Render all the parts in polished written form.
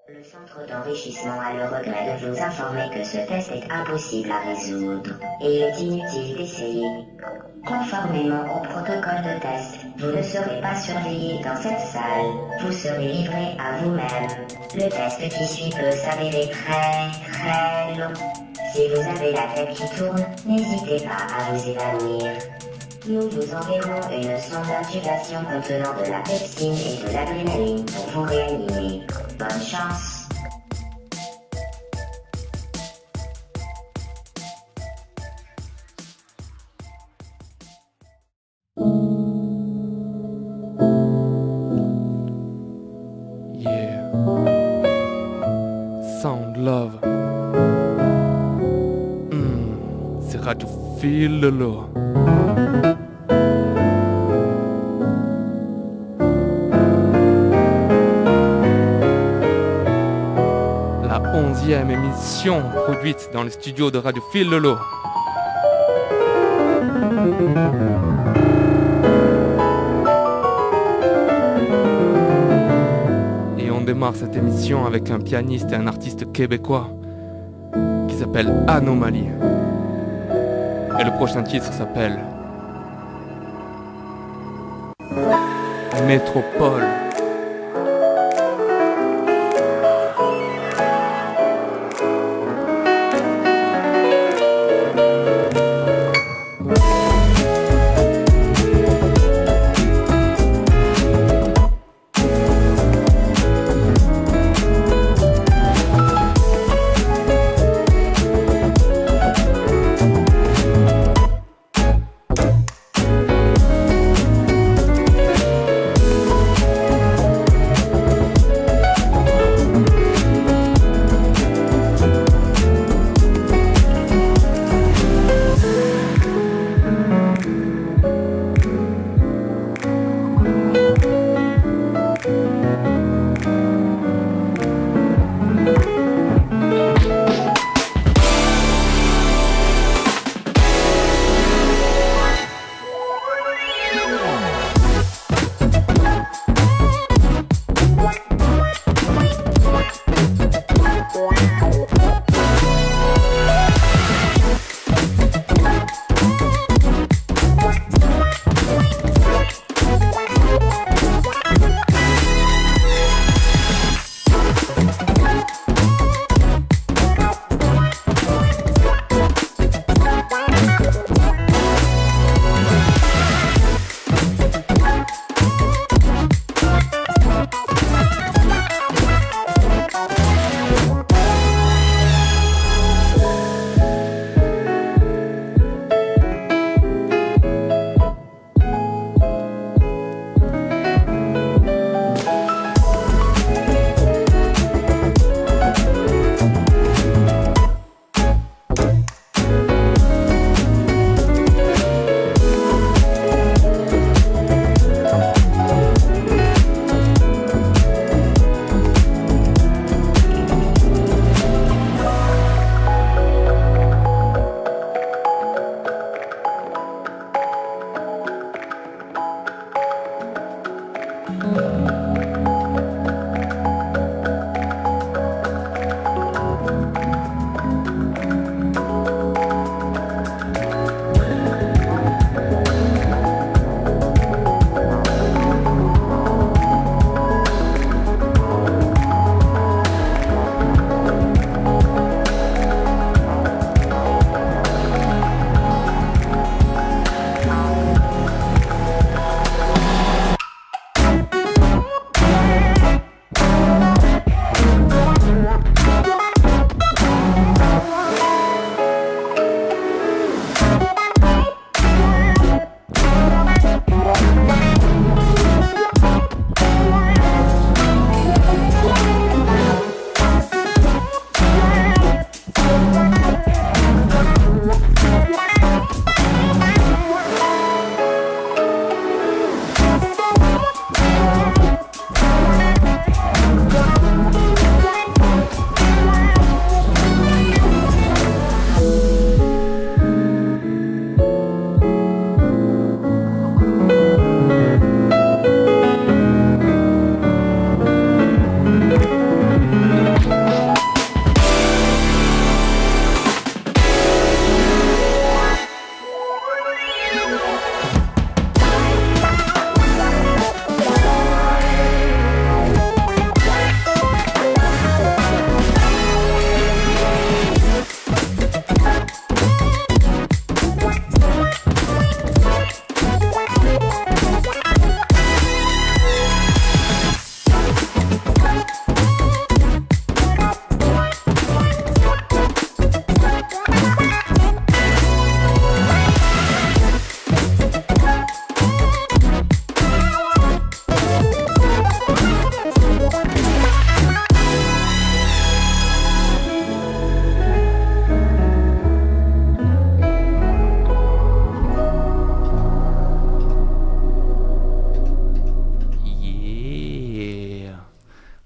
Le centre d'enrichissement a le regret de vous informer que ce test est impossible à résoudre et il est inutile d'essayer. Conformément au protocole de test, vous ne serez pas surveillé dans cette salle, vous serez livré à vous-même. Le test qui suit peut s'avérer très long. Si vous avez la tête qui tourne, n'hésitez pas à vous évanouir. Nous vous enverrons une sonde d'intubation contenant de la pepsine et de l'adrénaline pour vous réanimer. Bonne chance. Yeah. Sound Love. C'est Radio Fil Lolo. La 11e émission produite dans les studios de Radio Fil Lolo. Et on démarre cette émission avec un pianiste et un artiste québécois qui s'appelle Anomalie. Et le prochain titre s'appelle Métropole.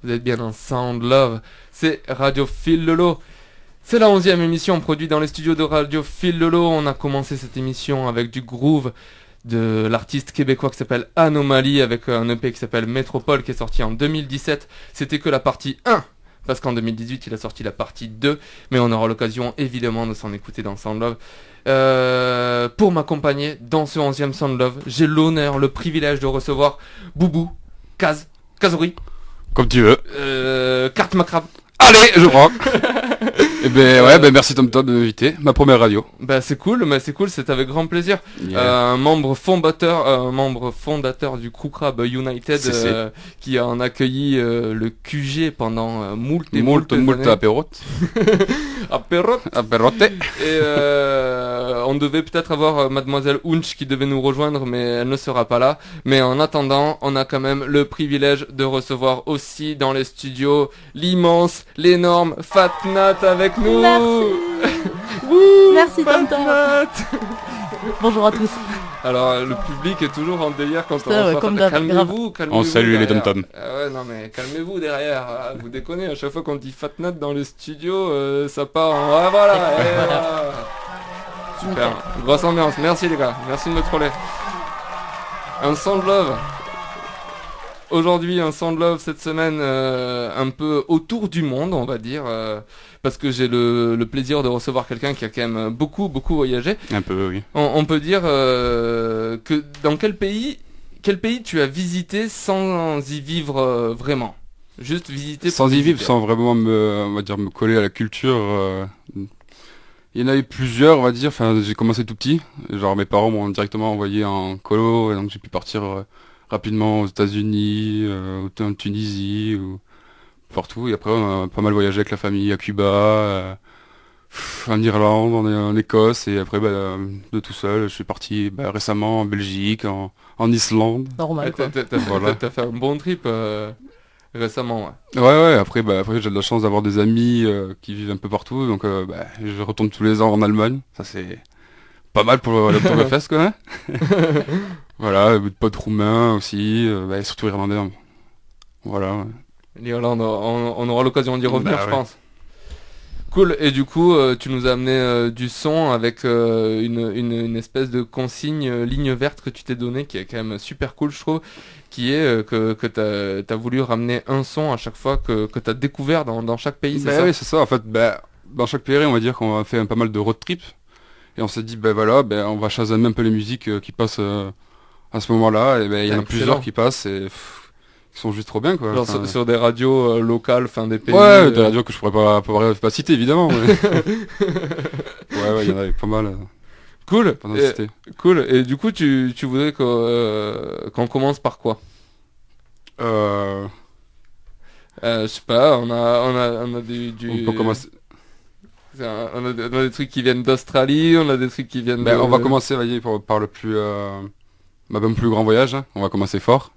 Vous êtes bien dans Sound Love. C'est Radio Fil Lolo. C'est la 11e émission produite dans les studios de Radio Fil Lolo. On a commencé cette émission avec du groove de l'artiste québécois qui s'appelle Anomaly avec un EP qui s'appelle Métropole qui est sorti en 2017. C'était que la partie 1. Parce qu'en 2018, il a sorti la partie 2. Mais on aura l'occasion évidemment de s'en écouter dans Sound Love. Pour m'accompagner dans ce 11e Sound Love, j'ai l'honneur, le privilège de recevoir Boubou, Kazuri. Comme tu veux. Carte Macrabe. Allez, je prends. Et ben ouais, ben merci Tom Tom de m'inviter. Ma première radio. Bah c'est cool, c'est avec grand plaisir. Yeah. Un membre fondateur du Crew Crab United qui en a accueilli le QG pendant moult années. apérote. Apérote. Et on devait peut-être avoir Mademoiselle Unch qui devait nous rejoindre, mais elle ne sera pas là. Mais en attendant, on a quand même le privilège de recevoir aussi dans les studios l'immense, l'énorme Fat Nat avec nous. Merci. Wouh, Merci Fat Tom Tom. Nat. Bonjour à tous. Alors le public est toujours en délire quand on Ça, ouais, reçoit comme Fat Nat. d'hab, Calmez-vous. On salue les derrière. Tom Tom. Ah ouais, non mais calmez-vous derrière. Ah, vous déconnez, à chaque fois qu'on dit Fat Nat dans les studios, ça part en... Ah voilà, voilà. Super, grosse ambiance, merci les gars, merci de me troller. Un Sound Love. Aujourd'hui, un Sound Love cette semaine un peu autour du monde, on va dire, parce que j'ai le plaisir de recevoir quelqu'un qui a quand même beaucoup voyagé. Un peu, oui. On peut dire que dans quel pays tu as visité sans y vivre vraiment? Juste visiter Sans pour y vivre, visiter. sans vraiment me coller à la culture. Il y en avait plusieurs, on va dire. Enfin, j'ai commencé tout petit. Genre mes parents m'ont directement envoyé en colo, et donc j'ai pu partir rapidement aux États-Unis, en Tunisie, ou partout. Et après, on a pas mal voyagé avec la famille à Cuba, en Irlande, en Écosse, et après, de tout seul, je suis parti récemment en Belgique, en Islande. Normal quoi. Voilà. T'as fait un bon trip récemment, ouais. Ouais, après j'ai de la chance d'avoir des amis qui vivent un peu partout, donc je retourne tous les ans en Allemagne. Ça c'est pas mal pour l'Oktoberfest quoi. Voilà, de potes roumains aussi, et surtout irlandais. Hein. Voilà. Ouais. L'Irlande, on aura l'occasion d'y revenir, je Ouais. pense. Cool, et du coup, tu nous as amené du son avec une espèce de consigne, ligne verte que tu t'es donnée, qui est quand même super cool, je trouve, qui est que t'as voulu ramener un son à chaque fois que t'as découvert dans chaque pays, c'est ça? Oui, c'est ça. En fait, dans chaque pays, on va dire qu'on a fait pas mal de road trip, et on s'est dit, on va chasamer un peu les musiques qui passent à ce moment-là, et il y en a Excellent. plusieurs qui passent, et qui sont juste trop bien quoi. Genre Enfin, sur des radios locales, des pays... ouais, des radios que je pourrais pas citer évidemment. Mais... ouais, il y en avait pas mal. Cool, Pendant de citer. cool, et du coup, tu voudrais qu'on commence par quoi? Je sais pas, on a On peut commencer. On a des trucs qui viennent d'Australie, on a des trucs qui viennent On va commencer par le plus mon plus grand voyage. Hein. On va commencer fort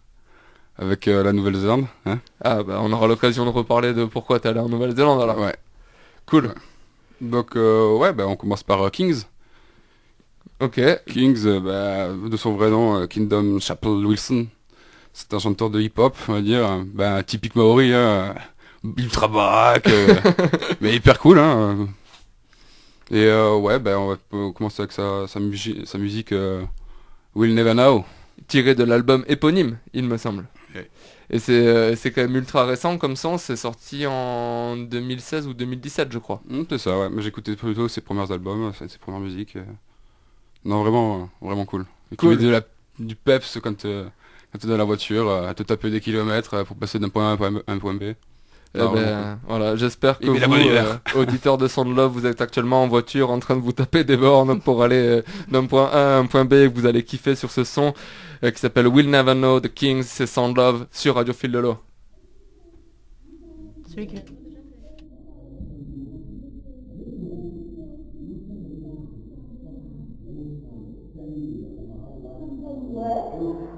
avec la Nouvelle-Zélande. Hein. Ah on aura l'occasion de reparler de pourquoi t'es allé en Nouvelle-Zélande alors. Ouais. Cool. Ouais. Donc on commence par Kings. Ok. Kings, de son vrai nom, Kingdom Chapel Wilson. C'est un chanteur de hip-hop, on va dire, typique maori, hein, ultra baraque, mais hyper cool. Hein. Et on va commencer avec sa musique We'll Never Know. Tiré de l'album éponyme, il me semble. Ouais. Et c'est quand même ultra récent comme son, c'est sorti en 2016 ou 2017 je crois. C'est ça, ouais. Mais j'écoutais plutôt ses premiers albums, ses premières musiques. Non, vraiment cool. Et Cool. tu mets du peps quand t'es dans la voiture, à te taper des kilomètres pour passer d'un point A à un point B. Non, Voilà, j'espère que Il met la vous, bonne humeur. auditeurs de Sound Love, vous êtes actuellement en voiture en train de vous taper des bornes pour aller d'un point A à un point B et que vous allez kiffer sur ce son qui s'appelle We'll Never Know The Kings, c'est Sound Love sur Radio Fil Lolo. Celui qui...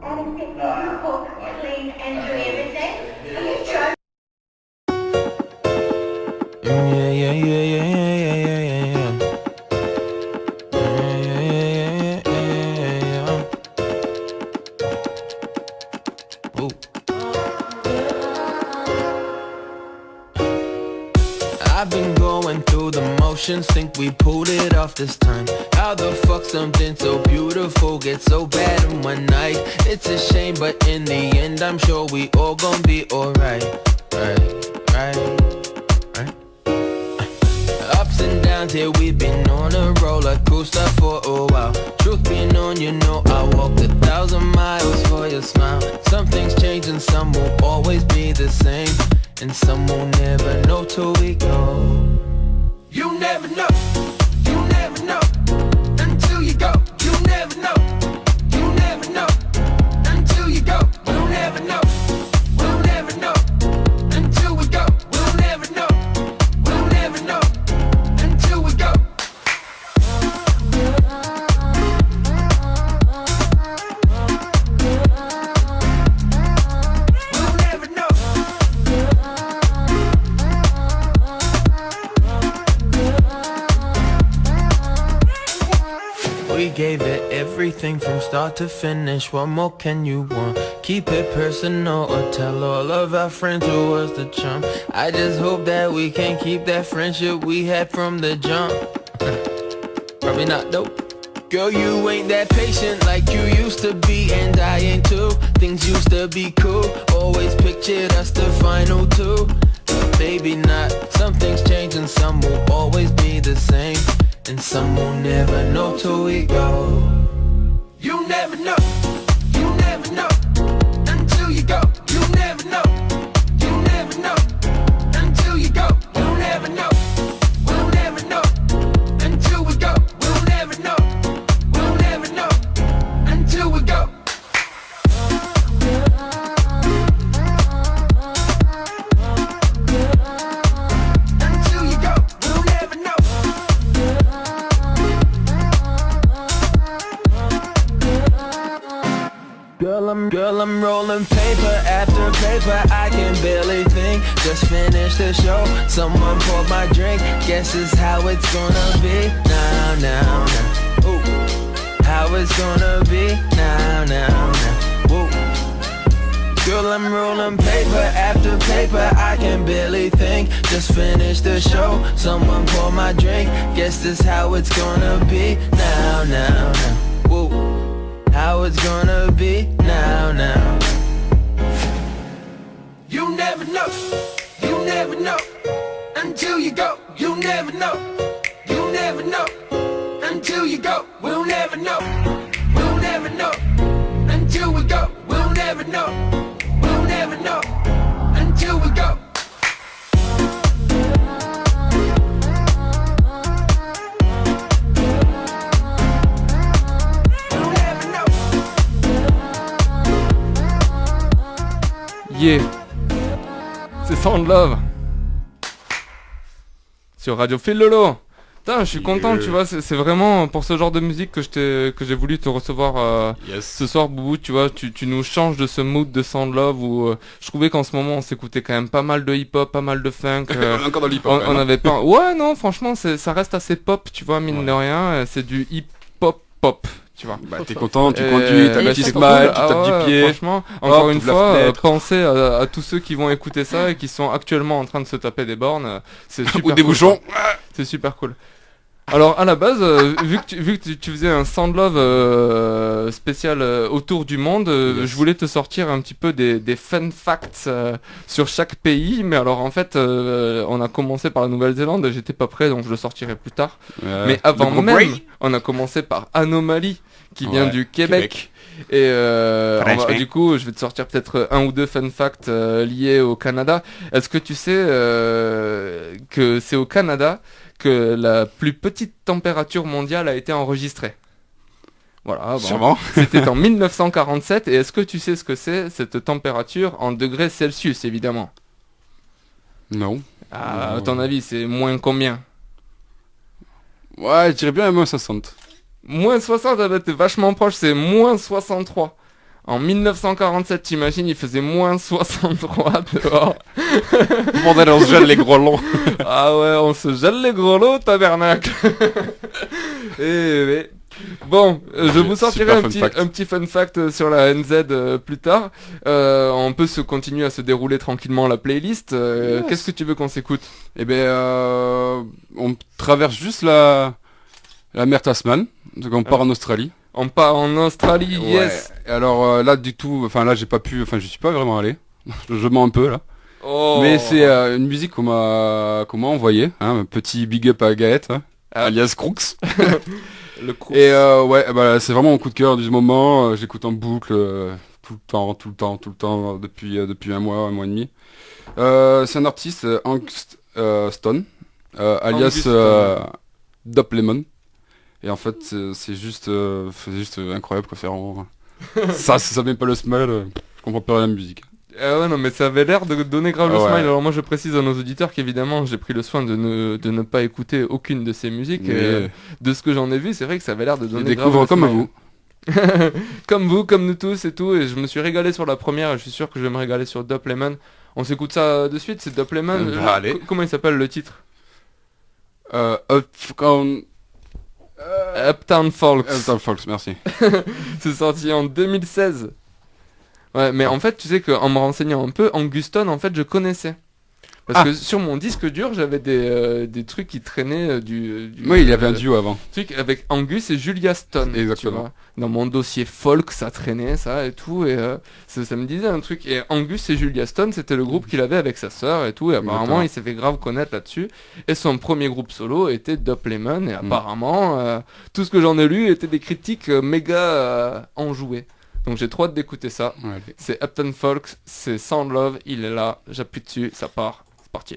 And it's beautiful, clean, and everything. Have you tried? I've been going through the motions, think we pulled it off this time. How the fuck something so beautiful gets so bad in one night? It's a shame, but in the end I'm sure we all gon' be alright. Right. Ups and downs, here we've been on a roller coaster for a while. Truth be known, you know I walked 1,000 miles for your smile. Some things change and some will always be the same, and some will never know till we go. You never know, you never know, until you go. You never know, you never know, until you go. We'll never know, we'll never know, until we go. We'll never know, we'll never know, until we go. We'll never know. We gave it everything from start to finish. What more can you want? Keep it personal or tell all of our friends who was the chump. I just hope that we can keep that friendship we had from the jump. Probably not though. Girl, you ain't that patient like you used to be, and I ain't too. Things used to be cool, always pictured us the final two. But baby not, some things change and some will always be the same, and some will never know till we go. You never know, you never know, until you go. You never know, you never know, until you go. We'll never know, we'll never know, until we go. We'll never know, we'll never know, until we go. Until you go, we'll never know. Girl, I'm rolling paper after paper, I can barely think. Just finished the show, someone poured my drink. Guess it's how it's gonna be. Now. Ooh. How it's gonna be. Now. Woo. Girl, I'm rolling paper after paper, I can barely think. Just finished the show, someone poured my drink. Guess this how it's gonna be. Now. Woo. How it's gonna be now. You never know, you never know, until you go. You never know, you never know, until you go. We'll never know, we'll never know, until we go. We'll never know, we'll never know, until we go. Yeah, c'est Sound Love sur Radio Fil Lolo. Putain, je suis content, tu vois, c'est vraiment pour ce genre de musique que j'ai voulu te recevoir ce soir, Boubou, tu vois, tu nous changes de ce mood de Sound Love où je trouvais qu'en ce moment on s'écoutait quand même pas mal de hip-hop, pas mal de funk. Encore dans l'hip-hop. On avait pas... Ouais, non, franchement, ça reste assez pop, tu vois, mine de rien, c'est du hip-hop pop. Tu vois. Bah t'es content, tu conduis, t'as le petit smile, tu tapes du pied. Franchement, encore une fois, pensez à tous ceux qui vont écouter ça et qui sont actuellement en train de se taper des bornes. C'est super Ou des cool, bouchons. C'est super cool. Alors à la base, vu que tu faisais un Sound Love spécial autour du monde, je voulais te sortir un petit peu des fun facts sur chaque pays. Mais alors en fait, on a commencé par la Nouvelle-Zélande, j'étais pas prêt donc je le sortirai plus tard. Mais avant même, on a commencé par Anomaly qui vient du Québec. Et du coup, je vais te sortir peut-être un ou deux fun facts liés au Canada. Est-ce que tu sais que c'est au Canada que la plus petite température mondiale a été enregistrée? Voilà, bon. Sûrement. C'était en 1947. Et est-ce que tu sais ce que c'est cette température en degrés Celsius, évidemment? Non. À ton avis, c'est moins combien? Ouais, je dirais bien moins 60. Moins 60, t'es vachement proche, c'est moins 63. En 1947, t'imagines, il faisait moins 63 dehors. Bordel, on se gèle les gros longs. Ah ouais, on se gèle les gros lots, tabernacle. Et Bon, je vous sortirai Super un petit fun fact sur la NZ plus tard. On peut se continuer à se dérouler tranquillement la playlist. Yes. Qu'est-ce que tu veux qu'on s'écoute? Eh ben, on traverse juste la mer Tasman, donc on part en Australie. On part en Australie, yes. Ouais. Et alors là, du tout, enfin là, j'ai pas pu, enfin, je suis pas vraiment allé. Je mens un peu là. Oh. Mais c'est une musique qu'on m'a envoyée, hein, un petit big up à Gaët, hein, alias Crooks. Le coup. Et ouais, bah, c'est vraiment mon coup de cœur du moment. J'écoute en boucle tout le temps depuis un mois et demi. C'est un artiste, Angst Stone, alias Dop Lemon. Et en fait, c'est juste incroyable quoi. C'est vraiment ça met pas le smile. Je comprends pas rien à la musique. Ah ouais, non, mais ça avait l'air de donner grave le Ouais. smile. Alors moi, je précise à nos auditeurs qu'évidemment, j'ai pris le soin de ne pas écouter aucune de ces musiques. Mais Et, de ce que j'en ai vu, c'est vrai que ça avait l'air de je donner grave découvre le comme smile. vous. Comme vous, comme nous tous et tout. Et je me suis régalé sur la première et je suis sûr que je vais me régaler sur Dop Lemon. On s'écoute ça de suite, c'est Dop Lemon. Bah, allez. Comment il s'appelle le titre? Uptown Uptown Folks. Folks, merci. C'est sorti en 2016. Ouais, mais en fait, tu sais qu'en me renseignant un peu, Anguston, en fait, je connaissais. Parce que sur mon disque dur, j'avais des trucs qui traînaient Oui, il y avait un duo avant. truc avec Angus et Julia Stone. Exactement. Tu vois. Dans mon dossier folk, ça traînait, ça et tout. Et ça me disait un truc. Et Angus et Julia Stone, c'était le groupe qu'il avait avec sa sœur et tout. Et apparemment, Exactement. il s'est fait grave connaître là-dessus. Et son premier groupe solo était Dop Lemon. Et apparemment, tout ce que j'en ai lu était des critiques méga enjouées. Donc j'ai trop hâte d'écouter ça. Ouais, C'est Uptown Folks, c'est Sound Love, il est là, j'appuie dessus, ça part, c'est parti.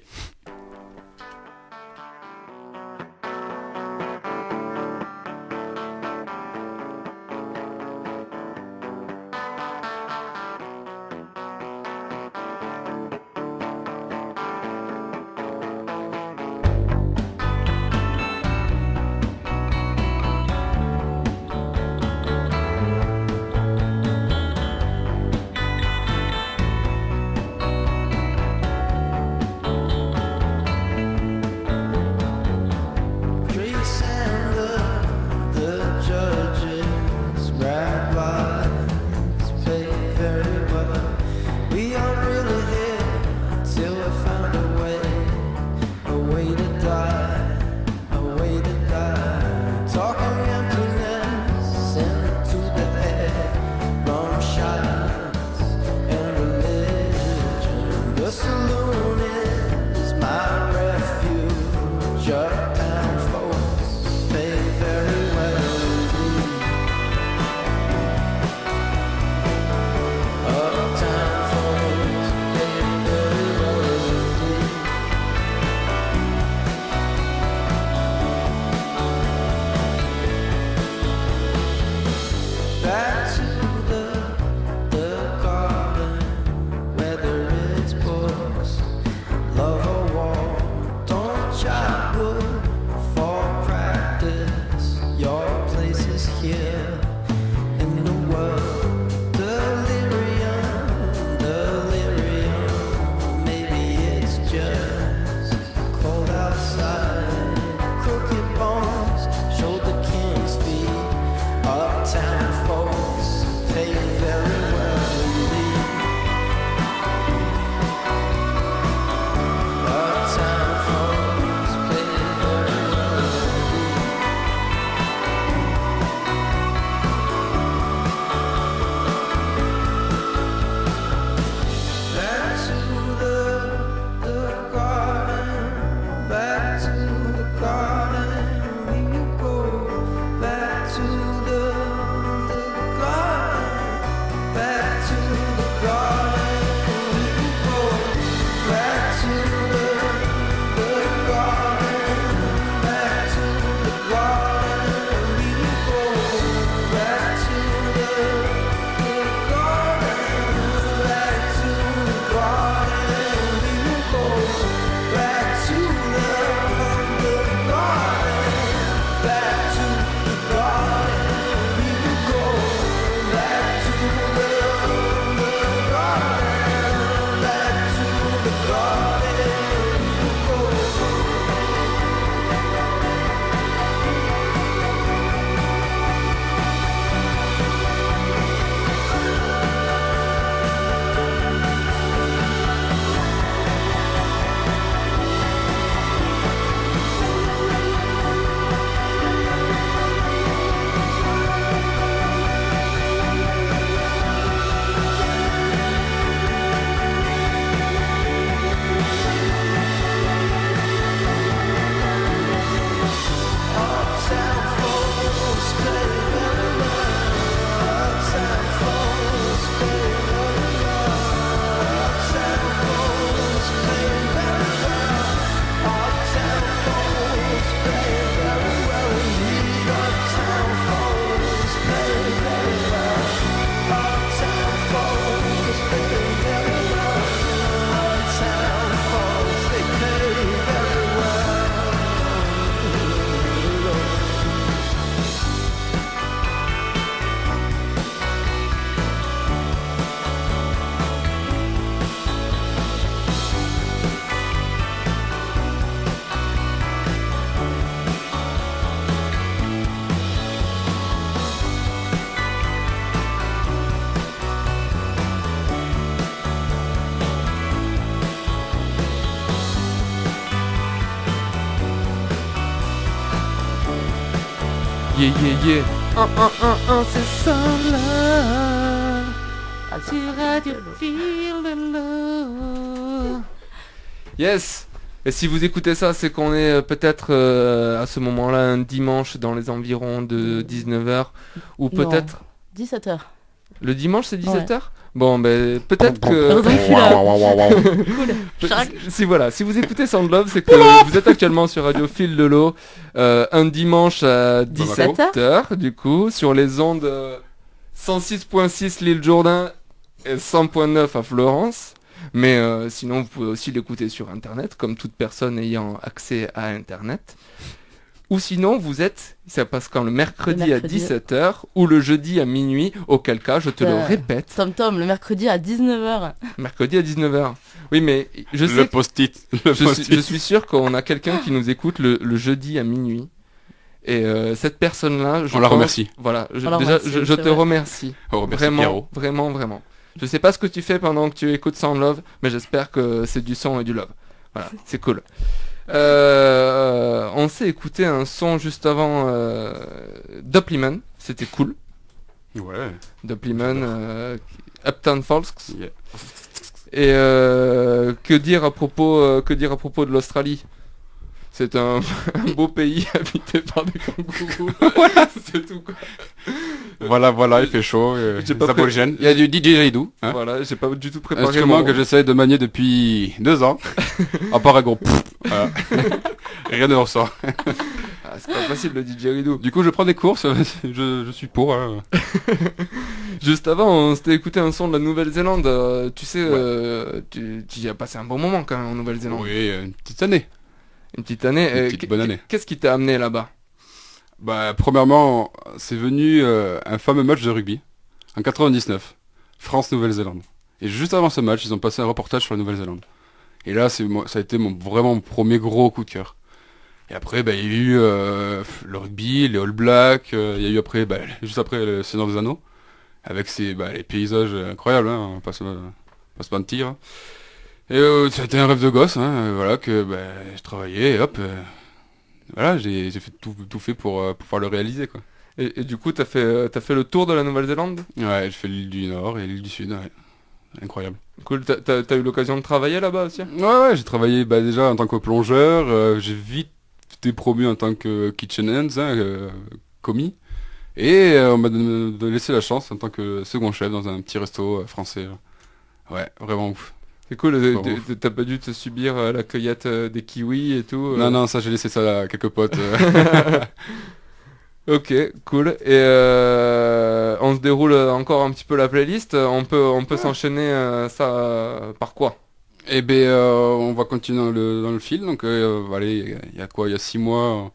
Yeah, yeah, yeah. C'est Sound Love. Sur Radio Feel the Love. Yes. Et si vous écoutez ça, c'est qu'on est peut-être à ce moment-là un dimanche dans les environs de 19h ou peut-être 17h. Le dimanche c'est 17h. Bon ben peut-être que Heureusement que je suis là. Cool. Si vous écoutez Sound Love, c'est que vous êtes actuellement sur Radio Fil de l'eau un dimanche à 17h du coup sur les ondes 106.6 l'île Jourdain et 100.9 à Florence. Mais sinon vous pouvez aussi l'écouter sur internet comme toute personne ayant accès à internet. Ou sinon ça passe quand le mercredi à 17h ou le jeudi à minuit, auquel cas je te le répète. Tom, le mercredi à 19h. Mercredi à 19h. Oui mais je sais le post-it. Je suis sûr qu'on a quelqu'un qui nous écoute le jeudi à minuit. Et cette personne-là, on la remercie. Voilà, je te remercie. Vraiment, Pierrot. Vraiment. Je sais pas ce que tu fais pendant que tu écoutes Sound Love, mais j'espère que c'est du son et du love. Voilà, c'est cool. On s'est écouté un son juste avant Doplyman, c'était cool. Ouais. Doplyman, Uptown Falls. Yeah. Et que dire à propos de l'Australie? C'est un beau pays habité par des kangourous. Voilà, c'est tout quoi. Voilà, il fait chaud. Les aborigènes. Il y a du DJ Ridou. Hein. Voilà, j'ai pas du tout préparé. Instrument que j'essaie de manier depuis 2 ans. À part un gros voilà. Rien ne ressort. C'est pas facile le DJ Ridou. Du coup, je prends des courses. Je suis pour. Hein. Juste avant, on s'était écouté un son de la Nouvelle-Zélande. Tu sais, tu y as passé un bon moment quand même en Nouvelle-Zélande. Oui, une petite année. Une petite année. Une petite bonne année. Qu'est-ce qui t'a amené là-bas? Bah, premièrement, c'est venu un fameux match de rugby en 99, France-Nouvelle-Zélande. Et juste avant ce match, ils ont passé un reportage sur la Nouvelle-Zélande. Et là, ça a été vraiment mon premier gros coup de cœur. Et après, il y a eu le rugby, les All Blacks, il y a eu après, juste après le Seigneur des Anneaux, avec les paysages incroyables, hein, on va pas se mentir. Et ça a été un rêve de gosse, hein, voilà, que je travaillais et hop, voilà, j'ai fait tout fait pour pouvoir le réaliser, quoi. Et du coup, t'as fait le tour de la Nouvelle-Zélande? Ouais, j'ai fait l'île du Nord et l'île du Sud, ouais. Incroyable. Cool, t'as eu l'occasion de travailler là-bas aussi? Ouais, j'ai travaillé déjà en tant que plongeur, j'ai vite été promu en tant que kitchen hands, commis, et on m'a laissé la chance en tant que second chef dans un petit resto français. Ouais, vraiment ouf. C'est cool, t'as pas dû te subir la cueillette des kiwis et tout Non, ça j'ai laissé ça à quelques potes. Ok, cool. Et on se déroule encore un petit peu la playlist. On peut s'enchaîner ça par quoi? Eh ben, on va continuer dans le fil. Donc, allez, il y a quoi? Il y a 6 mois,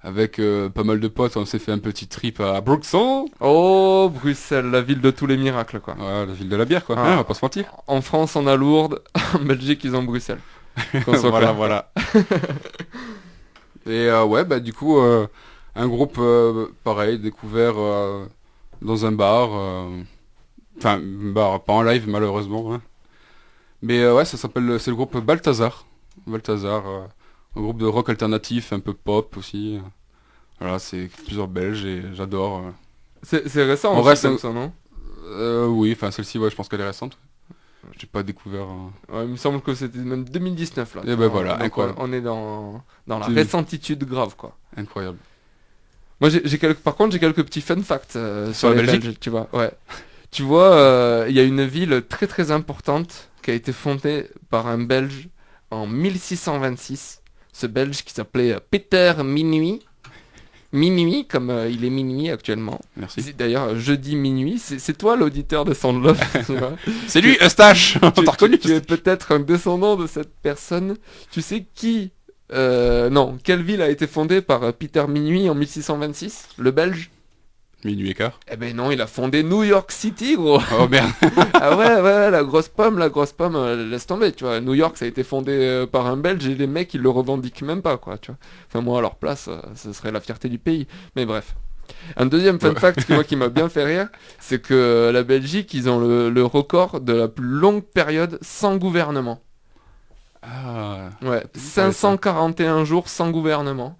avec pas mal de potes, on s'est fait un petit trip à Bruxelles. Oh, Bruxelles, la ville de tous les miracles, quoi. Ouais, la ville de la bière, quoi. Ah. On va pas se mentir. En France, on a Lourdes. En Belgique, ils ont Bruxelles. Voilà. Et du coup, un groupe pareil, découvert dans un bar. Enfin, bar, pas en live, malheureusement. Hein. Mais c'est le groupe Balthazar. Un groupe de rock alternatif, un peu pop aussi. Voilà, c'est plusieurs Belges et j'adore. C'est récent, on reste comme ça, non? Oui, enfin celle-ci, je pense qu'elle est récente. J'ai pas découvert. Ouais, il me semble que c'était même 2019 là. Et ben voilà, donc incroyable. On est dans la récentitude grave, quoi. Incroyable. Moi, par contre, j'ai quelques petits fun facts sur la les Belgique. Belges, tu vois. Ouais. Tu vois, il y a une ville très très importante qui a été fondée par un Belge en 1626. Ce Belge qui s'appelait Peter Minuit. Minuit, comme il est minuit actuellement. Merci. D'ailleurs, jeudi minuit, c'est toi l'auditeur de Sound Love. Tu vois. C'est lui, Eustache. On t'a reconnu. Tu es peut-être un descendant de cette personne. Tu sais quelle ville a été fondée par Peter Minuit en 1626? Le Belge? Minuit et quart. Eh ben non, il a fondé New York City, gros. Oh merde. Ah ouais, la grosse pomme, laisse tomber, tu vois. New York, ça a été fondé par un Belge et les mecs, ils le revendiquent même pas, quoi, tu vois. Enfin, moi, à leur place, ce serait la fierté du pays. Mais bref. Un deuxième fun fact qui m'a bien fait rire, c'est que la Belgique, ils ont le record de la plus longue période sans gouvernement. Ah. Ouais, 541 jours sans gouvernement.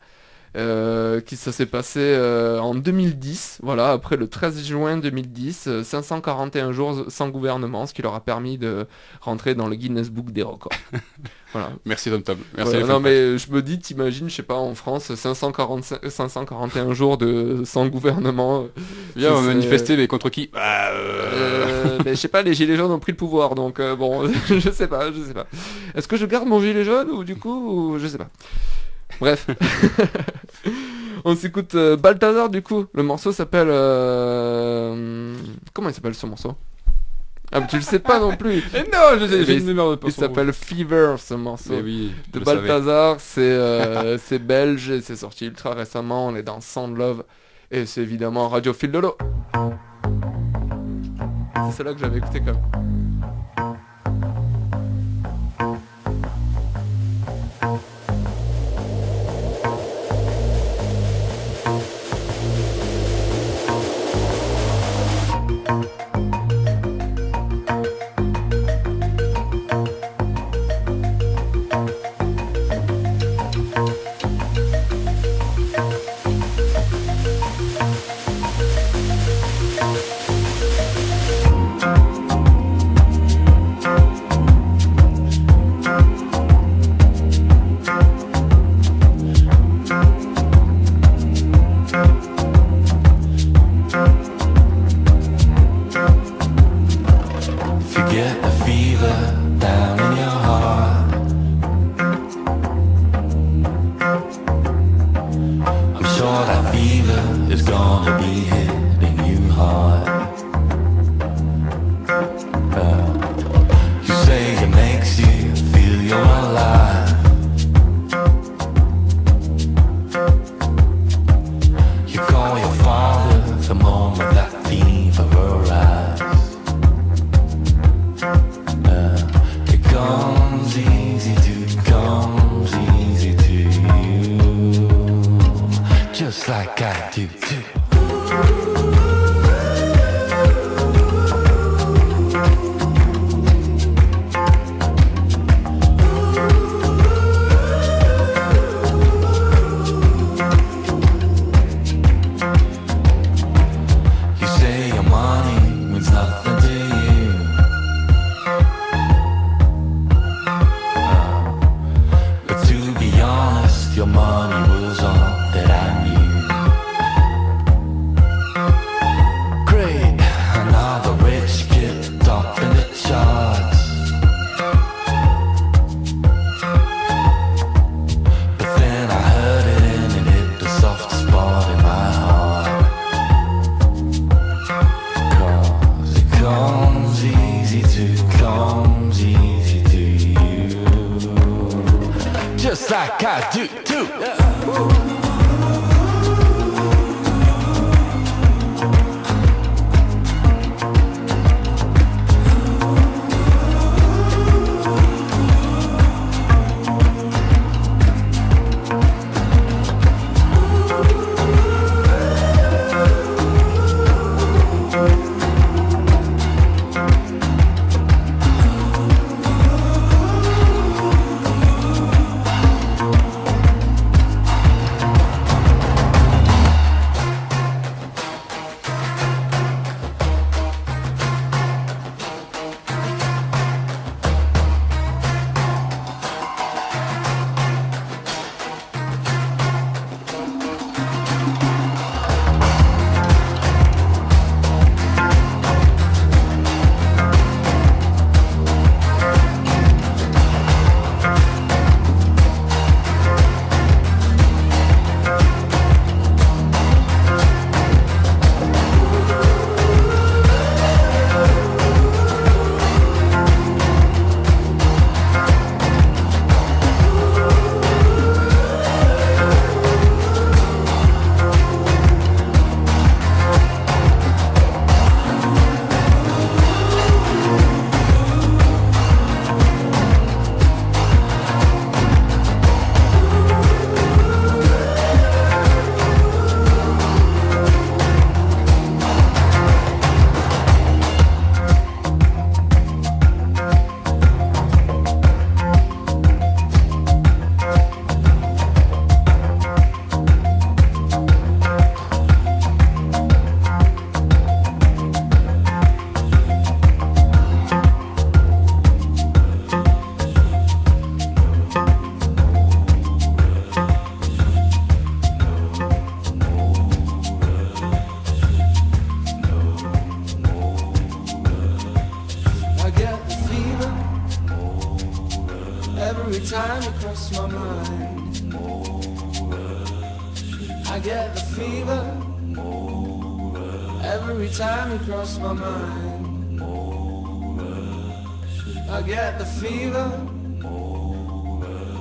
Ça s'est passé en 2010, voilà, après le 13 juin 2010, 541 jours sans gouvernement, ce qui leur a permis de rentrer dans le Guinness Book des records. Voilà. Merci Tom Tom. Merci. Voilà, non mais je me dis, t'imagines, je sais pas, en France, 541 jours sans gouvernement. Viens, on va manifester, mais contre qui mais je sais pas, les gilets jaunes ont pris le pouvoir, donc bon, je sais pas. Est-ce que je garde mon gilet jaune ou du coup, je sais pas. Bref. On s'écoute Balthazar du coup. Le morceau s'appelle... Comment il s'appelle ce morceau? Ah mais tu le sais pas non plus. Et non, j'ai une mémoire de il s'appelle Fever ce morceau. Mais oui, de Balthazar, c'est belge et c'est sorti ultra récemment. On est dans Sound Love et c'est évidemment Radio Fil de l'eau. C'est celle-là que j'avais écouté quand même. Every time you cross my mind, I get the fever. Every time you cross my mind, I get the fever.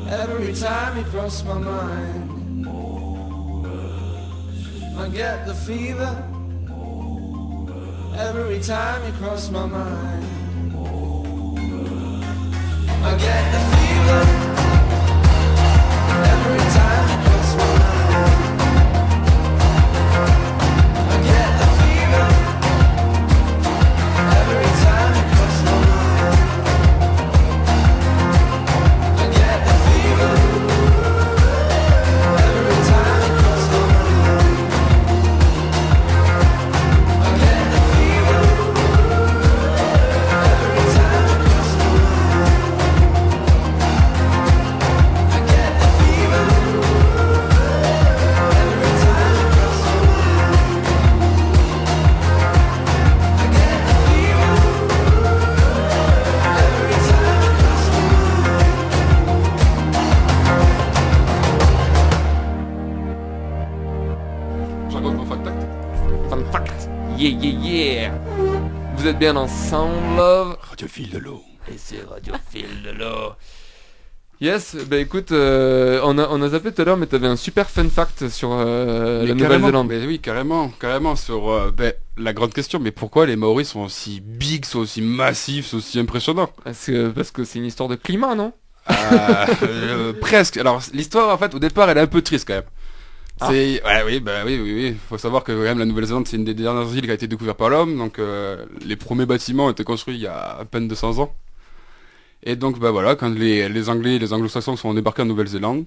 Every time you cross my mind, I get the fever. Every time you cross my mind, I get the fever. Every time you cross my mind, I get the fever. Every time you cross my mind, I get the fever. Every time you cross my mind, I get the fever. Every time you cross my mind, I get the fever. Every time you cross my mind, I get the fever. Every time you cross my mind. J'en compte mon fact. Fun fact. Yeah, yeah, yeah. Vous êtes bien dans Sound Love. Radiophile de l'eau. Et c'est Radiophile de l'eau. Yes, bah écoute, on a zappé tout à l'heure, mais t'avais un super fun fact sur la Nouvelle-Zélande. Mais oui, carrément sur la grande question. Mais pourquoi les Maoris sont aussi big, sont aussi massifs, sont aussi impressionnants? Parce que c'est une histoire de climat, non? Presque. Alors l'histoire en fait au départ elle est un peu triste quand même. Ah. Oui. Faut savoir que quand même la Nouvelle-Zélande c'est une des dernières îles qui a été découverte par l'homme. Donc les premiers bâtiments ont été construits il y a à peine 200 ans. Et donc bah voilà, quand les Anglais, les Anglo-Saxons sont débarqués en Nouvelle-Zélande,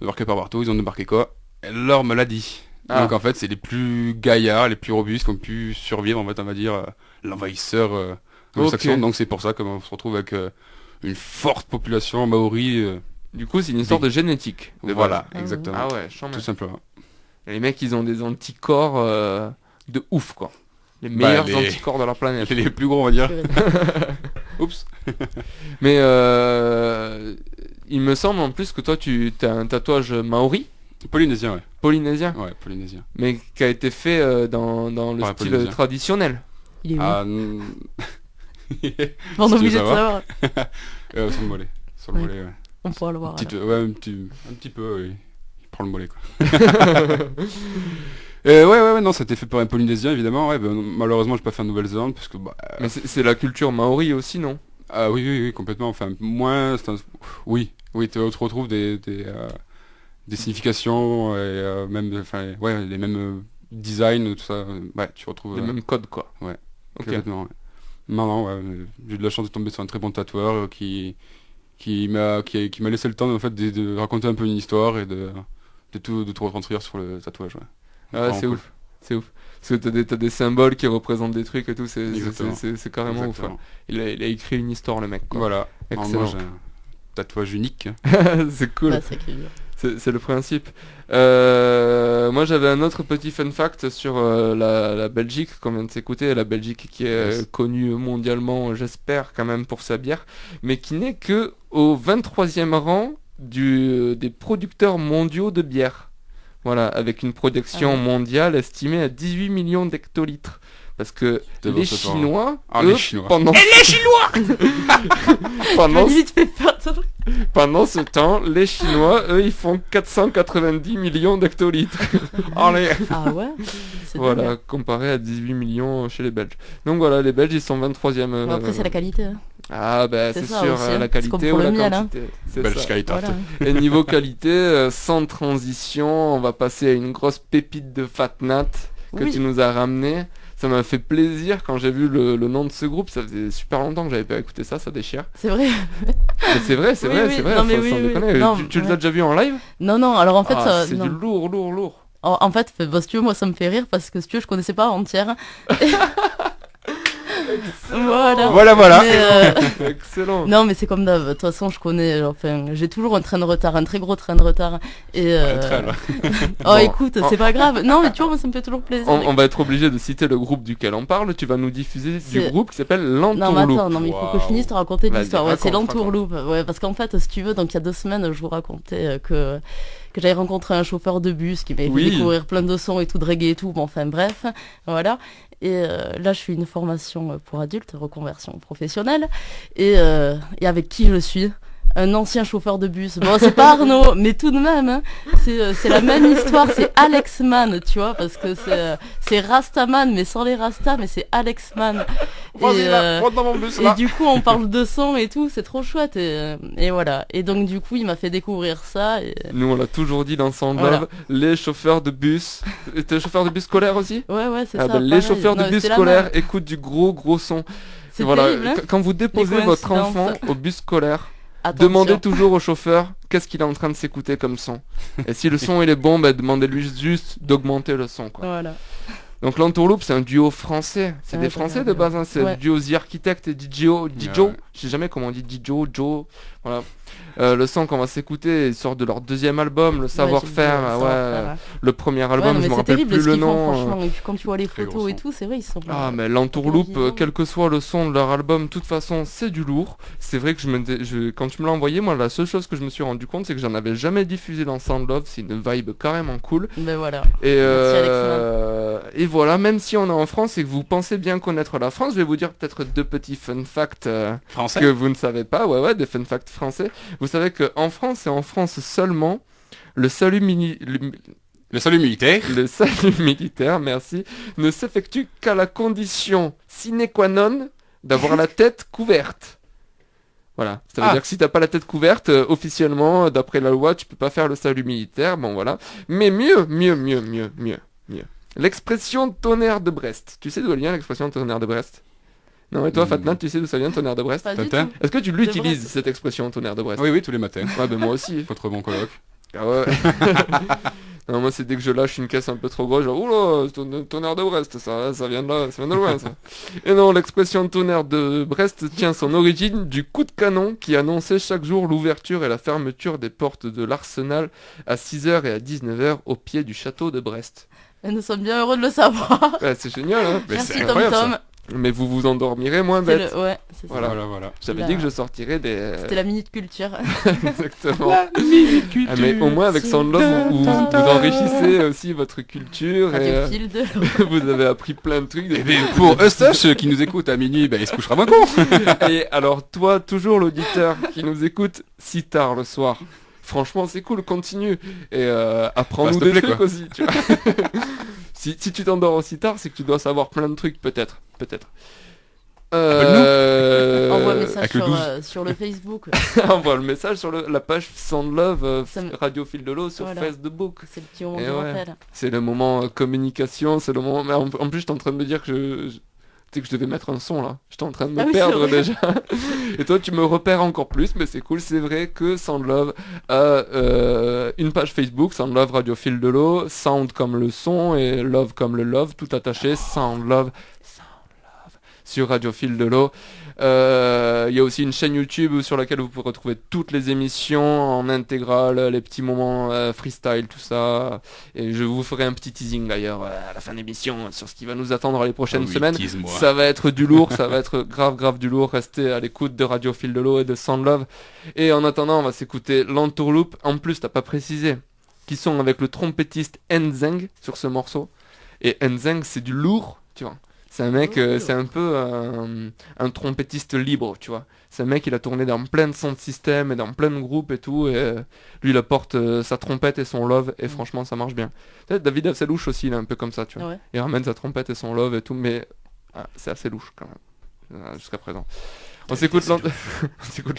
débarqués par bateau, ils ont débarqué quoi? Leur maladie. Ah. Donc en fait c'est les plus gaillards, les plus robustes qui ont pu survivre en fait on va dire l'envahisseur anglo-saxon. Ok. Donc c'est pour ça qu'on se retrouve avec une forte population maori. Du coup, c'est une histoire de génétique. de Voilà, base. exactement. Ah ouais, je Tout simplement. Les mecs, ils ont des anticorps de ouf, quoi. Les meilleurs anticorps de la planète. Les plus gros on va dire. Oups. Mais il me semble en plus que toi, tu as un tatouage maori, Polynésien ouais. polynésien, Ouais, polynésien. mais qui a été fait dans le Ouais, style polynésien. traditionnel. Il est où Ah, On est si tu obligé veux de savoir. savoir. Sur le mollet. Sur le Ouais. mollet, ouais. On pourra le voir. Un alors. petit peu, oui. Il prend le mollet, quoi. Ouais, non, ça a été fait par un Polynésien, évidemment. Ouais, malheureusement, j'ai pas fait en Nouvelle-Zélande, parce que, Mais c'est la culture maori aussi, non? ah oui, complètement. Enfin, moins... Oui, tu retrouves des significations, et même, enfin, ouais, les mêmes designs, tout ça. Ouais, tu retrouves... Les mêmes codes, quoi. Ouais, Ok. complètement, ouais. Non, ouais, j'ai eu de la chance de tomber sur un très bon tatoueur qui m'a laissé le temps en fait de raconter un peu une histoire et de tout retranscrire sur le tatouage. Ouais. Ah, Vraiment c'est cool. ouf. C'est ouf. Parce que t'as des symboles qui représentent des trucs et tout, c'est carrément ouf. Exactement. Hein. Il a écrit une histoire, le mec, quoi. Voilà. Alors, Excellent. moi j'ai un tatouage unique. C'est cool. Ouais, c'est cool. C'est le principe. Moi j'avais un autre petit fun fact sur la Belgique qu'on vient de s'écouter. La Belgique qui est Yes. connue mondialement, j'espère quand même pour sa bière, mais qui n'est que au 23e rang des producteurs mondiaux de bière. Voilà, avec une production Ah ouais. mondiale estimée à 18 millions d'hectolitres. Parce que C'était les bon, ce temps. Chinois, Ah, eux, les Chinois. pendant... pendant, Tu m'as dit, fais pas de trucs. pendant ce temps, les Chinois, eux, ils font 490 millions d'hectolitres. Allez. Ah ouais. C'est Voilà, dingue. comparé à 18 millions chez les Belges. Donc voilà, les Belges, ils sont 23e. Bon, après, c'est la qualité. Hein. Ah bah C'est c'est ça sûr, aussi, la hein. C'est qualité comme ou pour la le miel, hein. quantité. C'est Belge ça. Qualitat. Voilà. Et niveau qualité, sans transition, on va passer à une grosse pépite de Fatnat que Oui. tu nous as ramené. Ça m'a fait plaisir quand j'ai vu le nom de ce groupe. Ça faisait super longtemps que j'avais pas écouté ça déchire. C'est vrai. Mais c'est vrai, Oui, oui, non, mais faut oui, sans oui. déconner. Non, Tu les as ouais. déjà vus en live? Non, alors en fait, Ah, ça, c'est non. du lourd. En fait, bah, si tu veux, moi ça me fait rire parce que si tu veux, je connaissais pas entière. Voilà. Mais, Excellent. Non, mais c'est comme d'hab. De toute façon, je connais. Enfin, j'ai toujours un train de retard, un très gros train de retard. Et Bon, écoute, c'est pas grave. Non, mais tu vois, moi, ça me fait toujours plaisir. On va être obligé de citer le groupe duquel on parle. Tu vas nous diffuser du groupe qui s'appelle Non, mais l'Entourloupe. attends, non, mais il faut que je finisse de te raconter Vas-y, l'histoire. Ouais, c'est raconte. l'Entourloupe. Ouais, parce qu'en fait, si tu veux, donc il y a 2 semaines, je vous racontais que j'avais rencontré un chauffeur de bus qui m'avait fait découvrir plein de sons et tout, de reggae et tout. Bon, enfin, bref, voilà. Et là, je suis une formation pour adultes, reconversion professionnelle. Et avec qui je suis? Un ancien chauffeur de bus. Bon, c'est pas Arnaud, mais tout de même, hein, c'est la même histoire. C'est Alex Man, tu vois, parce que c'est Rastaman, mais sans les Rastas, mais c'est Alex Man. Rentre dans mon bus, là. Et du coup, on parle de son et tout, c'est trop chouette. Et voilà. Et donc, du coup, il m'a fait découvrir ça. Et... Nous, on l'a toujours dit dans Sound Voilà. Love, les chauffeurs de bus. T'es chauffeur de bus scolaire aussi? Ouais, c'est Ah ça. bah, les pareil. chauffeurs de Non, bus c'est la scolaires même. écoutent du gros son. C'est Voilà, terrible, hein. quand vous déposez Les votre coïncidences. enfant au bus scolaire, Attention. demandez toujours au chauffeur qu'est-ce qu'il est en train de s'écouter comme son. Et si le son il est bon, bah, demandez-lui juste d'augmenter le son, quoi. Voilà. Donc l'Entourloupe, c'est un duo français. C'est Ouais, des j'ai Français regardé, de base, hein. C'est ouais. le duo The Architect et Dijo. Ouais. Je sais jamais comment on dit Dijo, Joe. Voilà. Le son qu'on va s'écouter, il sort de leur 2e album, le Savoir-faire. Ouais, Ouais, le premier album, Ouais, non, je mais me c'est rappelle terrible plus ce le qu'ils font, nom. franchement. Et puis quand tu vois les Très gros photos et son. tout, c'est vrai, ils sont. Ah, mais l'Entourloupe, vivant. quel que soit le son de leur album, de toute façon, c'est du lourd. C'est vrai que quand tu me l'as envoyé, moi, la seule chose que je me suis rendu compte, c'est que j'en avais jamais diffusé dans Sound Love. C'est une vibe carrément cool. Ben voilà. Et, Merci, et voilà, même si on est en France et que vous pensez bien connaître la France, je vais vous dire peut-être 2 petits fun facts Français. que vous ne savez pas. Ouais, des fun facts français. Vous savez qu'en France et en France seulement, le salut Le salut militaire. le salut militaire, merci, ne s'effectue qu'à la condition sine qua non d'avoir la tête couverte. Voilà, ça veut dire que si t'as pas la tête couverte, officiellement, d'après la loi, tu peux pas faire le salut militaire, bon voilà. Mais mieux. L'expression tonnerre de Brest. Tu sais d'où elle vient l'expression tonnerre de Brest? Non, et toi, Fatna, tu sais d'où ça vient, tonnerre de Brest? Pas du Tintin. tout. Est-ce que tu l'utilises, Brest. cette expression tonnerre de Brest? Oui, tous les matins. Ouais, ben moi aussi. Contre mon coloc. Ah ouais. Non, moi c'est dès que je lâche une caisse un peu trop grosse, genre oula, tonnerre de Brest, ça vient de là, ça vient de loin ça. Et non, l'expression tonnerre de Brest tient son origine du coup de canon qui annonçait chaque jour l'ouverture et la fermeture des portes de l'Arsenal à 6h et à 19h au pied du château de Brest. Et nous sommes bien heureux de le savoir. Ouais, c'est génial, hein. Mais Merci c'est Tom incroyable, Tom. ça. Mais vous vous endormirez moins C'est bête. Ouais, c'est ça. Voilà. Voilà. J'avais La- dit que je sortirais des... C'était la minute culture. Exactement. Ah, mais au moins avec Sound Love, vous enrichissez aussi votre culture et Radiophile de vous avez appris plein de trucs. Et bien, pour Eustache qui nous écoute à minuit, il se couchera moins con. Et alors toi, toujours l'auditeur qui nous écoute si tard le soir, franchement c'est cool, continue. Et apprends-nous Bah, s'il te des plaît, trucs aussi. Tu vois. si tu t'endors aussi tard, c'est que tu dois savoir plein de trucs, peut-être. Envoie un message avec le 12. sur le Facebook. Envoie le message sur la page Sound Love Ça me- Radio Fil de l'eau sur Voilà. Facebook. C'est le petit moment Et de ouais. rappel. C'est le moment communication, c'est le moment... Mais en plus, j'étais en train de me dire que tu sais que je devais mettre un son là. J'étais en train de me Ah oui, perdre c'est vrai. déjà. Et toi, tu me repères encore plus, mais c'est cool. C'est vrai que Sound Love a une page Facebook, Sound Love Radio Fil de l'eau, Sound comme le son et Love comme le love, tout attaché, Sound Love sur Radio Fil de l'eau. Il y a aussi une chaîne YouTube sur laquelle vous pourrez retrouver toutes les émissions en intégrale, les petits moments freestyle, tout ça. Et je vous ferai un petit teasing d'ailleurs à la fin de l'émission sur ce qui va nous attendre les prochaines semaines. Tease-moi. Ça va être du lourd, ça va être grave du lourd. Restez à l'écoute de Radio Fil de l'eau et de Sound Love. Et en attendant, on va s'écouter l'Entourloupe. En plus, t'as pas précisé qui sont avec le trompettiste Nzeng sur ce morceau. Et Nzeng, c'est du lourd, tu vois. C'est un mec, c'est un peu un trompettiste libre, tu vois. C'est un mec, il a tourné dans plein de sons de système et dans plein de groupes et tout. Et lui, il apporte sa trompette et son love. Et franchement, ça marche bien. Peut-être David Afsalouche aussi, il est un peu comme ça, tu vois. Ouais. Il ramène sa trompette et son love et tout. Mais c'est assez louche quand même, jusqu'à présent. On s'écoute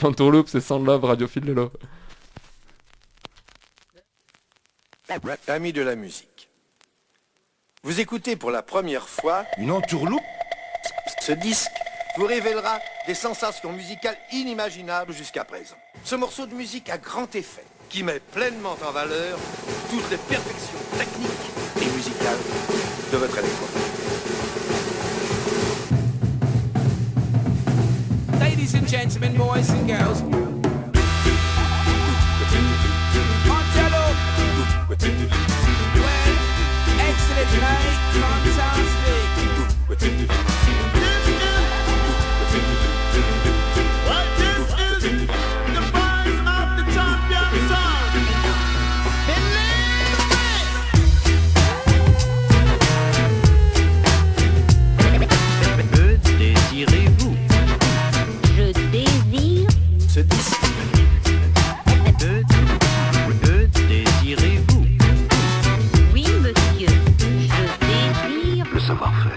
l'Entourloupe, c'est Sound Love, Radio Fil de l'eau. Amis de la musique. Vous écoutez pour la première fois une entourloupe. Ce disque vous révélera des sensations musicales inimaginables jusqu'à présent. Ce morceau de musique à grand effet, qui met pleinement en valeur toutes les perfections techniques et musicales de votre électrophone. Ladies and gentlemen, boys and girls. Marcello. Well, excellent night, fantastic. Ce disque. Que désirez-vous? Oui, monsieur, je désire Le savoir-faire.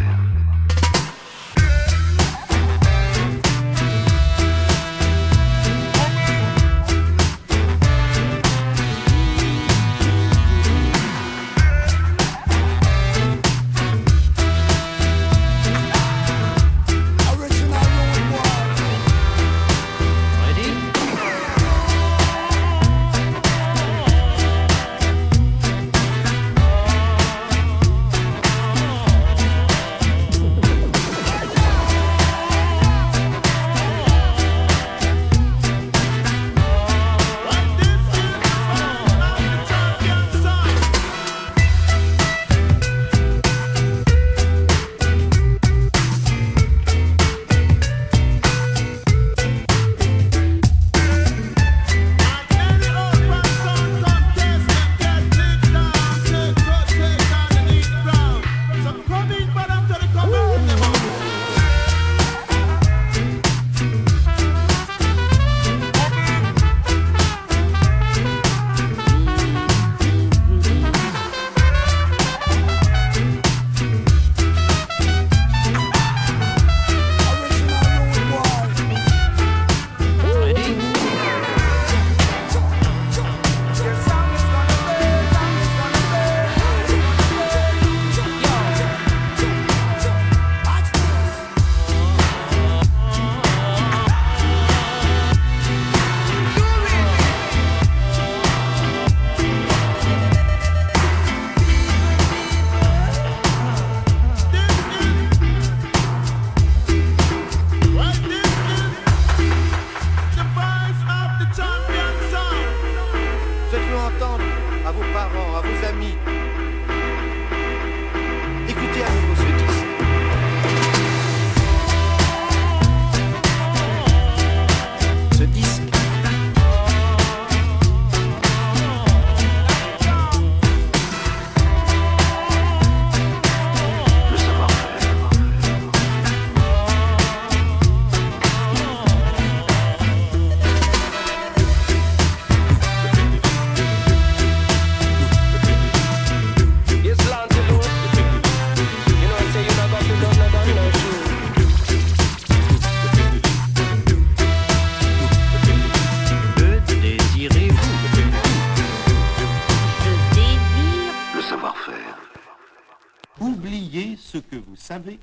Oubliez ce que vous savez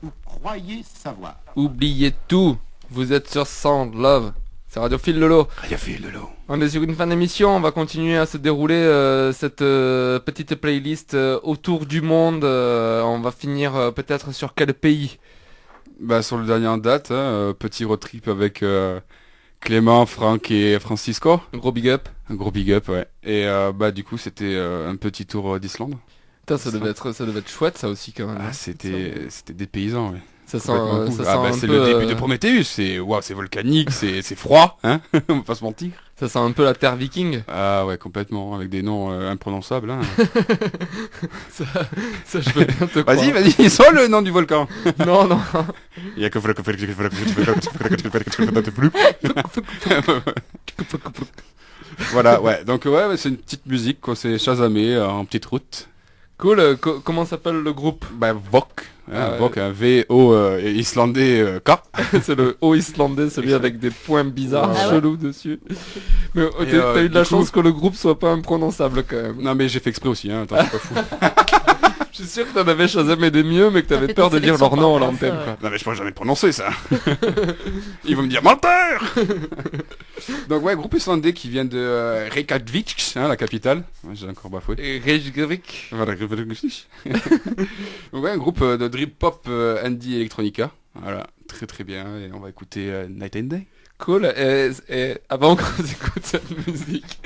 ou croyez savoir. Oubliez tout. Vous êtes sur Sound Love. C'est Radio Fil Lolo. Radio Fil Lolo. On est sur une fin d'émission. On va continuer à se dérouler cette petite playlist autour du monde. On va finir peut-être sur quel pays? Bah sur le dernier en date, petit road trip avec Clément, Franck et Francisco. Un gros big up. Un gros big up, ouais. Et bah du coup c'était un petit tour d'Islande. Putain, ça devait être chouette ça aussi quand même. Ah c'était des paysans, ouais. Ça sent un c'est peu, le début de Prometheus, c'est volcanique, c'est froid, hein. On va pas se mentir. Ça sent un peu la terre viking. Ah ouais, complètement, avec des noms imprononçables, hein. ça je veux bien te croire. Vas-y, sors le nom du volcan. Non. Il y a que voilà, ouais. Donc ouais, c'est une petite musique qu'on s'est chasamé en petite route. Cool. Comment s'appelle le groupe? Bah Vok. Vok, un V-O islandais K. C'est le O islandais, celui avec des points bizarres, chelous dessus. Mais t'as eu de la chance que le groupe soit pas imprononçable quand même. Non mais j'ai fait exprès aussi, hein. Attends, c'est pas fou. Je suis sûr que t'en avais chasamé des mieux, mais que t'avais peur de dire leur nom à l'antenne. Non mais je peux jamais prononcer ça. Ils vont me dire menteur. Donc ouais, groupe islandais qui vient de Reykjavik, hein, la capitale. Ouais, j'ai encore bafoué. Reykjavik. Voilà, Donc ouais, un groupe de drip pop indie electronica. Voilà, très très bien et on va écouter Night and Day. Cool, et avant qu'on écoute cette musique,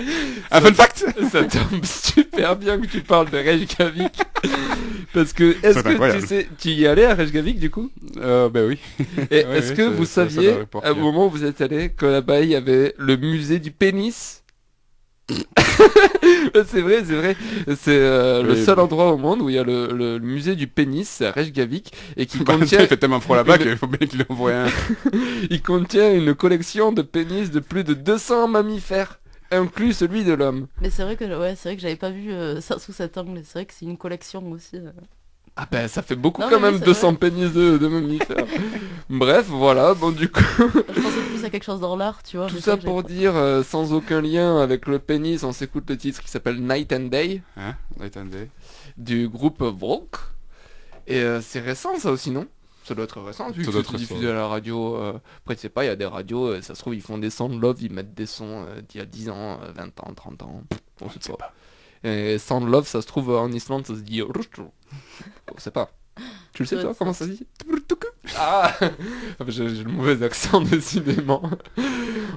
un fun fact. Ça tombe super bien que tu parles de Reykjavik. Parce que, est-ce que incroyable. Tu sais, tu y allais à Reykjavik du coup? Ben oui. Et ouais, est-ce que vous saviez, au moment où vous êtes allé, que là-bas il y avait le musée du pénis? C'est vrai, c'est le seul endroit au monde où il y a le musée du pénis, c'est à Reykjavik, et qui contient... Il fait tellement froid là-bas qu'il faut bien qu'il envoie un. Il contient une collection de pénis de plus de 200 mammifères, inclus celui de l'homme. Mais c'est vrai que j'avais pas vu ça sous cet angle, c'est vrai que c'est une collection aussi. Ah ben ça fait beaucoup quand même, 200 pénis de mammifères. Bref, voilà, bon du coup... Je pensais plus à quelque chose dans l'art, tu vois. Tout ça pour dire, sans aucun lien avec le pénis, on s'écoute le titre qui s'appelle Night and Day. Hein, Night and Day. Du groupe Volk. Et c'est récent ça aussi, non? Ça doit être récent, vu que c'est diffusé à la radio. Après, tu sais pas, il y a des radios, ça se trouve, ils font des Sound Love, ils mettent des sons d'il y a 10 ans, 20 ans, 30 ans. On sait pas. Et Sound Love, ça se trouve en Islande, ça se dit... On sait pas. Tu le sais toi, comment ça se dit? Ah, j'ai le mauvais accent décidément.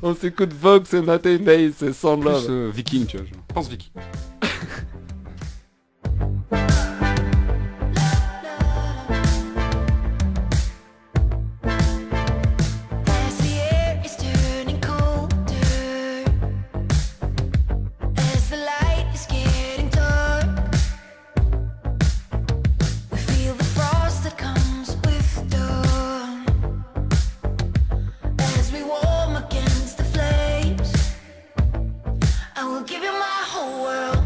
On s'écoute Vox et Night and Day, c'est Sound Love. Plus viking, tu vois, je pense viking. Give you my whole world.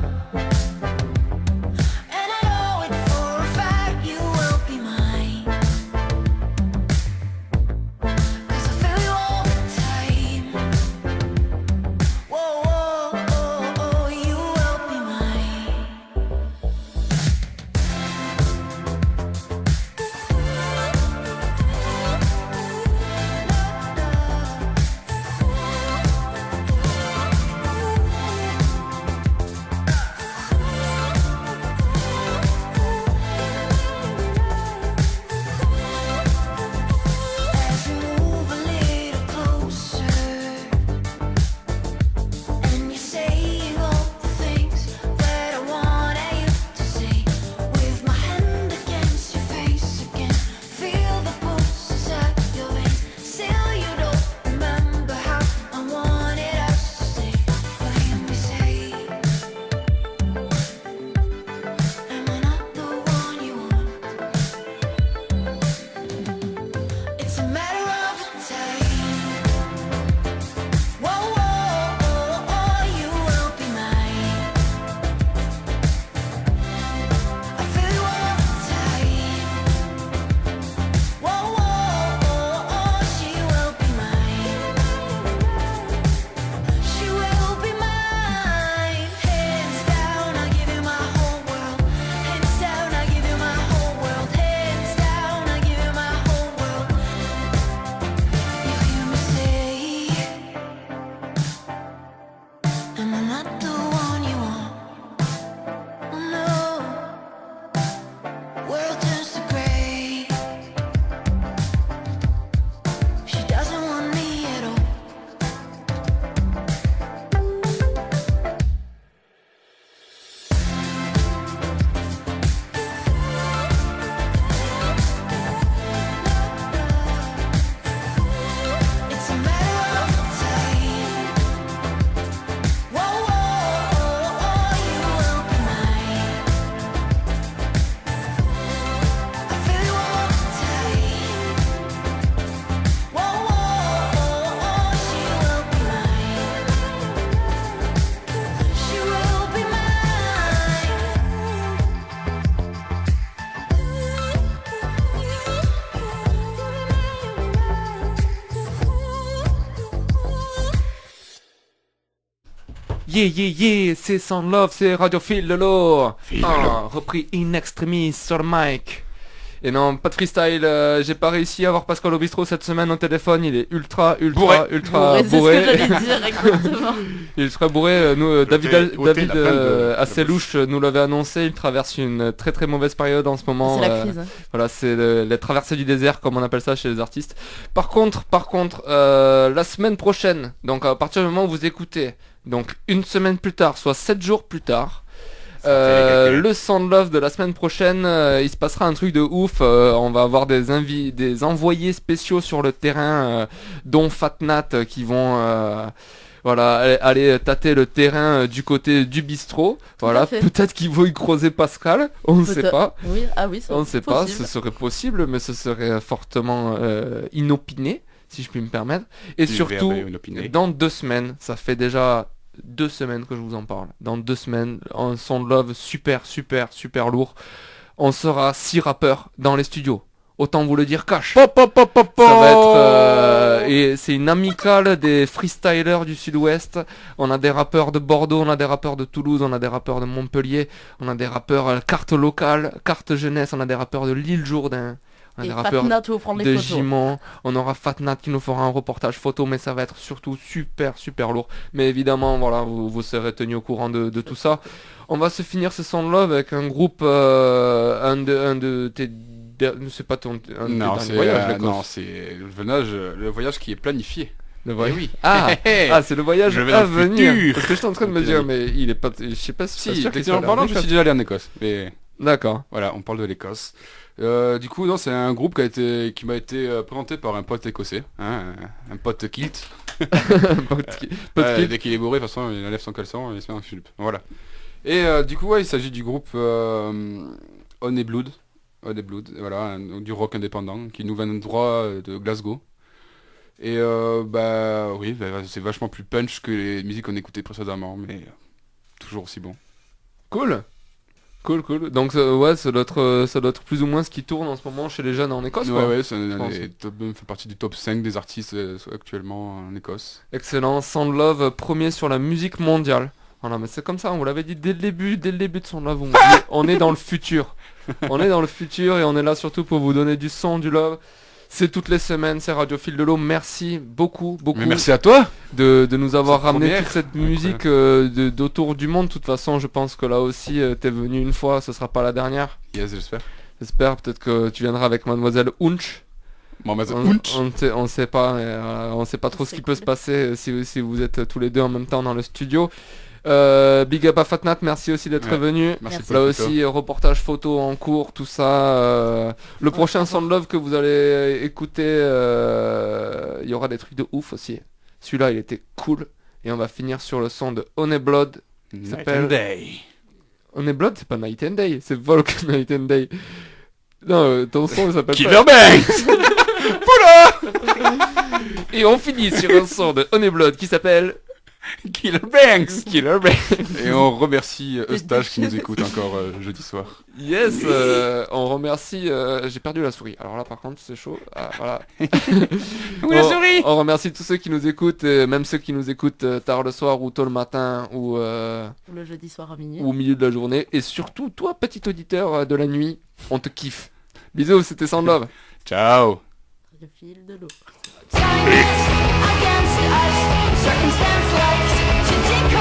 Yeah, c'est Sound Love, c'est Radio Phil Lolo. Repris in extremis sur le mic. Et non, pas de freestyle, j'ai pas réussi à avoir Pascal Obistro cette semaine au téléphone, il est ultra bourré. bourré. C'est ce que j'allais dire, exactement. Il est ultra bourré, nous, David Asselouche nous l'avait annoncé, il traverse une très très mauvaise période en ce moment. C'est la crise. Voilà, c'est la traversée du désert comme on appelle ça chez les artistes. Par contre, la semaine prochaine, donc à partir du moment où vous écoutez, donc une semaine plus tard, soit 7 jours plus tard, le Sound Love de la semaine prochaine, il se passera un truc de ouf. On va avoir des envoyés spéciaux sur le terrain, dont Fatnat, qui vont aller tâter le terrain du côté du bistrot. Voilà, peut-être qu'ils vont y croiser Pascal, on ne sait pas. Oui, on ne sait pas, ce serait possible, mais ce serait fortement inopiné, si je puis me permettre. Et surtout, dans 2 semaines, ça fait déjà 2 semaines que je vous en parle. Dans 2 semaines, un Sound Love super lourd. On sera 6 rappeurs dans les studios. Autant vous le dire cash. Ça va être et c'est une amicale des freestylers du Sud-Ouest. On a des rappeurs de Bordeaux, on a des rappeurs de Toulouse, on a des rappeurs de Montpellier, on a des rappeurs carte locale, carte jeunesse, on a des rappeurs de l'île Jourdain. On a des rappeurs de Gimont, on aura Fatnat qui nous fera un reportage photo, mais ça va être surtout super lourd. Mais évidemment, voilà, vous serez tenus au courant de tout ça. On va se finir ce Sound Love avec un groupe, c'est pas ton voyage. Non, c'est le voyage qui est planifié. Le voyage. Oui. C'est le voyage à venir. Parce que j'étais en train de me dire, mais il est pas, je sais pas si en parlant, je suis déjà allé en Écosse. Mais d'accord. Voilà, on parle de l'Écosse. Du coup, non, c'est un groupe qui m'a été présenté par un pote écossais, un pote kilt. Dès qu'il est bourré, de toute façon, il enlève son caleçon et il se met un fulp. Voilà. Et du coup, il s'agit du groupe Honey Blood, voilà, du rock indépendant qui nous vient droit de Glasgow. Et c'est vachement plus punch que les musiques qu'on écoutait précédemment, mais toujours aussi bon. Cool. Donc ça doit être plus ou moins ce qui tourne en ce moment chez les jeunes en Écosse. Ouais, ça fait partie du top 5 des artistes actuellement en Écosse. Excellent. Sound Love, premier sur la musique mondiale. Voilà, mais c'est comme ça, on vous l'avait dit dès le début de Sound Love. On est dans le futur. On est dans le futur et on est là surtout pour vous donner du son, du love. C'est toutes les semaines, c'est Radio Fil de l'eau. Merci beaucoup. Mais merci à toi de nous avoir ramené toute cette musique d'autour du monde. De toute façon, je pense que là aussi, t'es venu une fois, ce sera pas la dernière. Yes, j'espère. J'espère, peut-être que tu viendras avec Mademoiselle Unch. On sait pas, on sait pas trop ce qui peut se passer si vous êtes tous les deux en même temps dans le studio. Big up à Fatnat, merci aussi d'être venu. Merci. Là aussi, reportage photo en cours, tout ça. Le prochain Sound Love que vous allez écouter, il y aura des trucs de ouf aussi. Celui-là, il était cool. Et on va finir sur le son de Honey Blood. Night and Day. Honey Blood, c'est pas Night and Day, c'est Volk Night and Day. Non, ton son, il s'appelle Killer Banks. Et on finit sur un son de Honey Blood qui s'appelle Killer Banks. Et on remercie Eustache qui nous écoute encore jeudi soir. Yes, on remercie... j'ai perdu la souris. Alors là par contre c'est chaud. Voilà. La souris. On remercie tous ceux qui nous écoutent, même ceux qui nous écoutent tard le soir ou tôt le matin ou le jeudi soir à minuit. Ou au milieu de la journée. Et surtout toi petit auditeur de la nuit, on te kiffe. Bisous, c'était Sound Love. Ciao. Radio Fil de l'eau. Go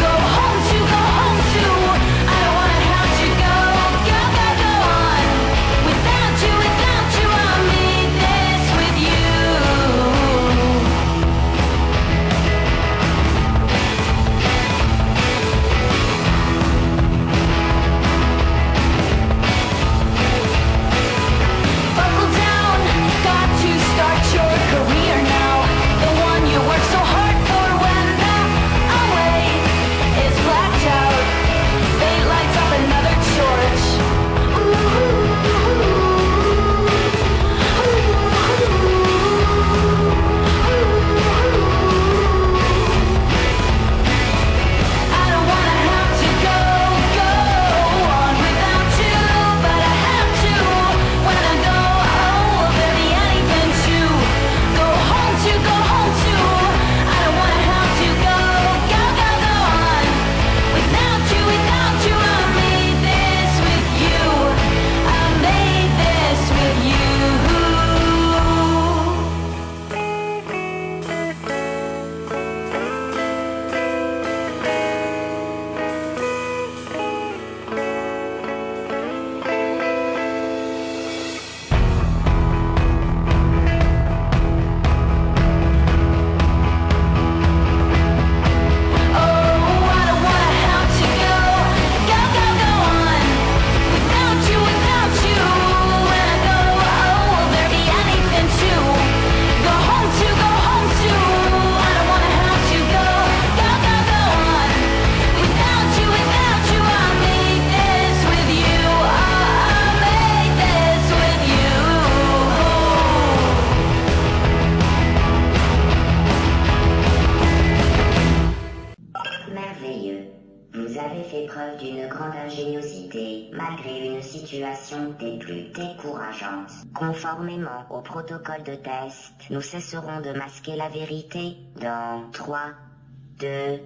home. malgré une situation des plus décourageantes. Conformément au protocole de test, nous cesserons de masquer la vérité dans 3, 2...